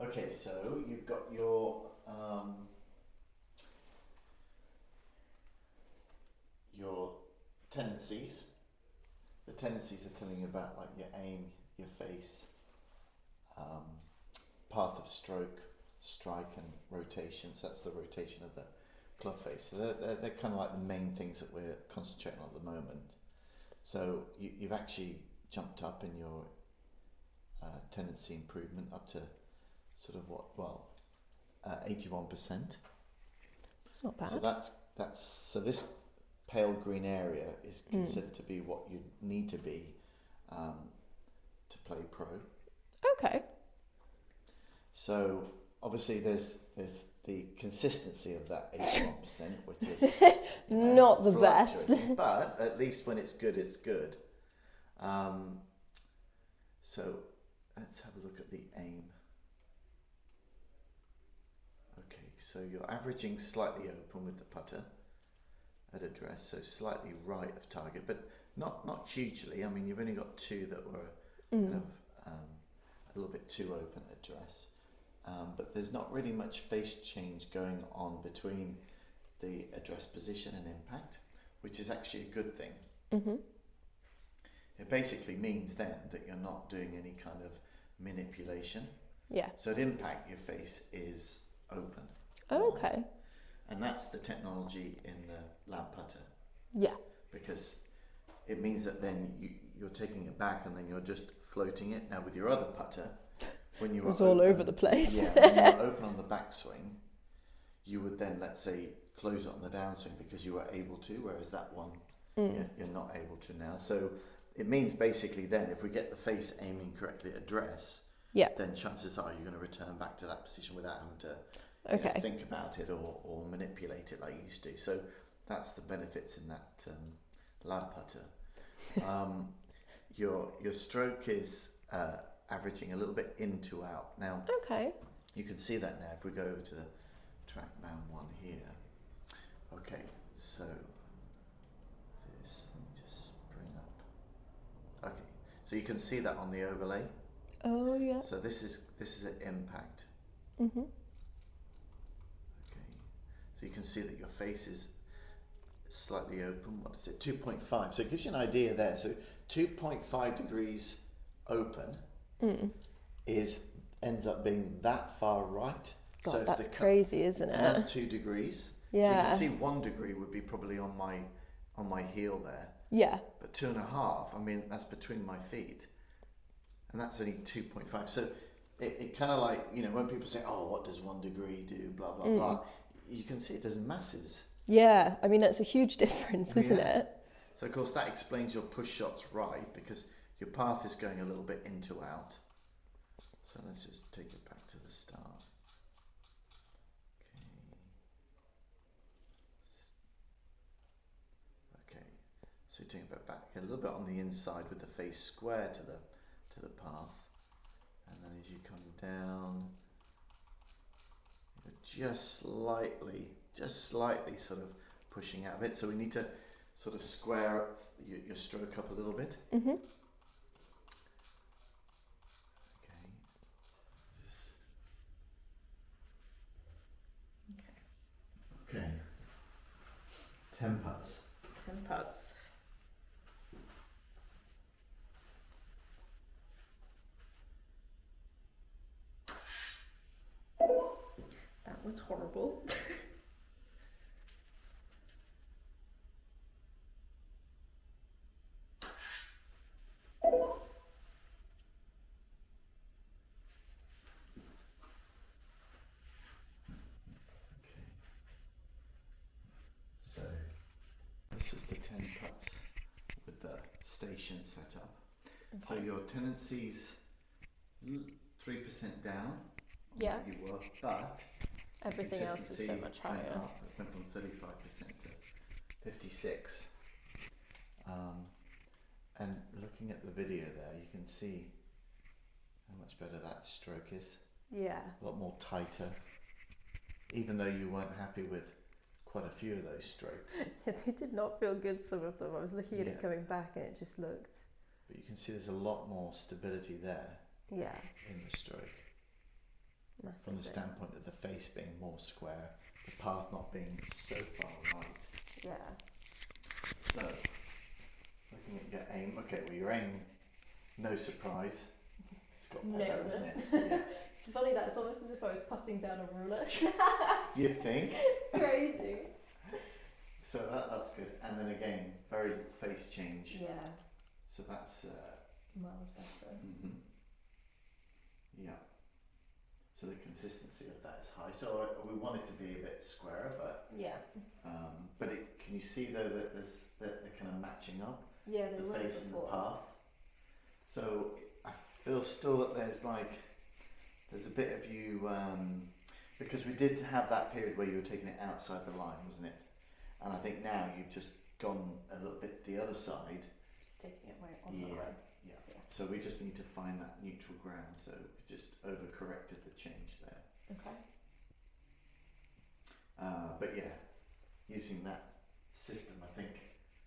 Okay, so you've got your tendencies. The tendencies are telling you about like your aim, your face, um, path of stroke, strike, and rotation. So that's the rotation of the club face. So they're kind of like the main things that we're concentrating on at the moment. So you've actually jumped up in your tendency improvement up to sort of 81%. It's not bad. So that's so this pale green area is considered to be what you need to be to play pro. Okay. So obviously there's the consistency of that 81%, which is not the best. But at least when it's good, it's good. So let's have a look at the aim. Okay, so you're averaging slightly open with the putter at address, so slightly right of target, but not hugely. I mean, you've only got two that were kind of a little bit too open at address. But there's not really much face change going on between the address position and impact, which is actually a good thing. Mm-hmm. It basically means then that you're not doing any kind of manipulation. Yeah. So at impact, your face is open. Oh, okay. And that's the technology in the lab putter. Yeah. Because it means that then you're taking it back and then you're just floating it. Now with your other putter, when you It was all over the place. Yeah, when you were open on the backswing, you would then, let's say, close it on the downswing because you were able to, whereas that one, you're not able to now. So it means basically then, if we get the face aiming correctly at address, then chances are you're going to return back to that position without having to think about it or manipulate it like you used to. So that's the benefits in that lab putter. Your stroke is averaging a little bit in to out. Now, you can see that now if we go over to the TrackMan one here. Okay, so this, let me just bring up. Okay, so you can see that on the overlay. Oh yeah. So this is an impact. Mm-hmm. Okay, so you can see that your face is slightly open. What is it? 2.5. So it gives you an idea there. So 2.5 degrees open ends up being that far right. God, so that's crazy, isn't it? And that's 2 degrees. Yeah. So you can see 1 degree would be probably on my heel there. Yeah. But 2.5, I mean, that's between my feet. And that's only 2.5. So it kind of like, you know, when people say, oh, what does 1 degree do, blah, blah, blah, you can see it does masses. Yeah, I mean, that's a huge difference, isn't it? So, of course, that explains your push shots right, because your path is going a little bit in to out. So let's just take it back to the start. Okay. So you take it back a little bit on the inside with the face square to the path. And then as you come down, you're just slightly sort of pushing out of it. So we need to sort of square up your stroke up a little bit. Mm-hmm. Okay. 10 putts. 10 putts. That was horrible. So this was the 10 putts with the station set up. Okay. So your tendencies 3% down. Yeah. You were, but everything else is so much higher. It went from 35% to 56. And looking at the video there, you can see how much better that stroke is. Yeah. A lot more tighter. Even though you weren't happy with quite a few of those strokes. They did not feel good, some of them. I was looking at it coming back and it just looked... But you can see there's a lot more stability there. Yeah. In the stroke. from the standpoint of the face being more square, the path not being so far right. Yeah. So, looking at your aim, okay, well your aim, no surprise, it's got Nailed Morven, it. isn't it? Yeah. It's funny that it's almost as if I was putting down a ruler. You think? Crazy. So that's good. And then again, very face change. Yeah. So that's Miles better. yeah. So the consistency of that is high. So we want it to be a bit squarer, but can you see though that they're kind of matching up? Yeah, they the were face before. and the path. So I feel still that there's a bit of you because we did have that period where you were taking it outside the line, wasn't it? And I think now you've just gone a little bit the other side. Just taking it right on the line. Yeah. So we just need to find that neutral ground. So we just overcorrected the change there. Okay. But yeah, using that system, I think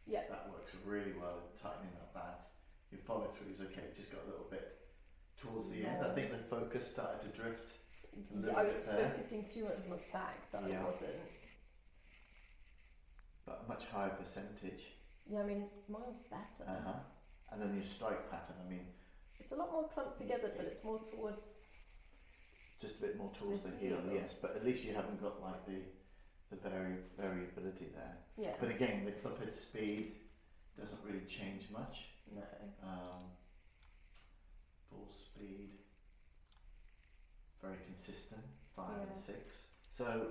that works really well in tightening that band. Your follow through is okay. Just got a little bit towards the end. I think the focus started to drift a little I was bit there. focusing too much on the back that I wasn't. But a much higher percentage. Yeah, I mean, it's miles better. And then your strike pattern, I mean, it's a lot more clumped together, but it's more towards. Just a bit more towards the heel, yes. But at least you haven't got like the variability there. Yeah. But again, the club head speed doesn't really change much. No. Ball speed, very consistent, 5 and 6. So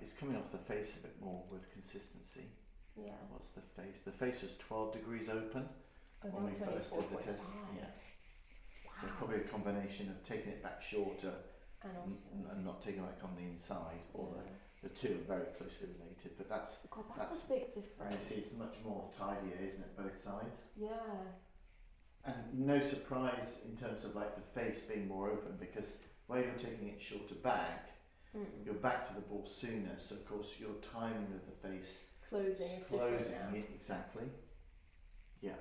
it's coming off the face a bit more with consistency. Yeah. What's the face? The face was 12 degrees open when we first did the test. Yeah. Wow. So probably a combination of taking it back shorter and not taking it back on the inside, or the two are very closely related. But that's a big difference. You see, it's much more tidier, isn't it, both sides? Yeah. And no surprise in terms of like the face being more open, because where you're taking it shorter back, you're back to the ball sooner. So of course your timing of the face closing exactly. Yeah.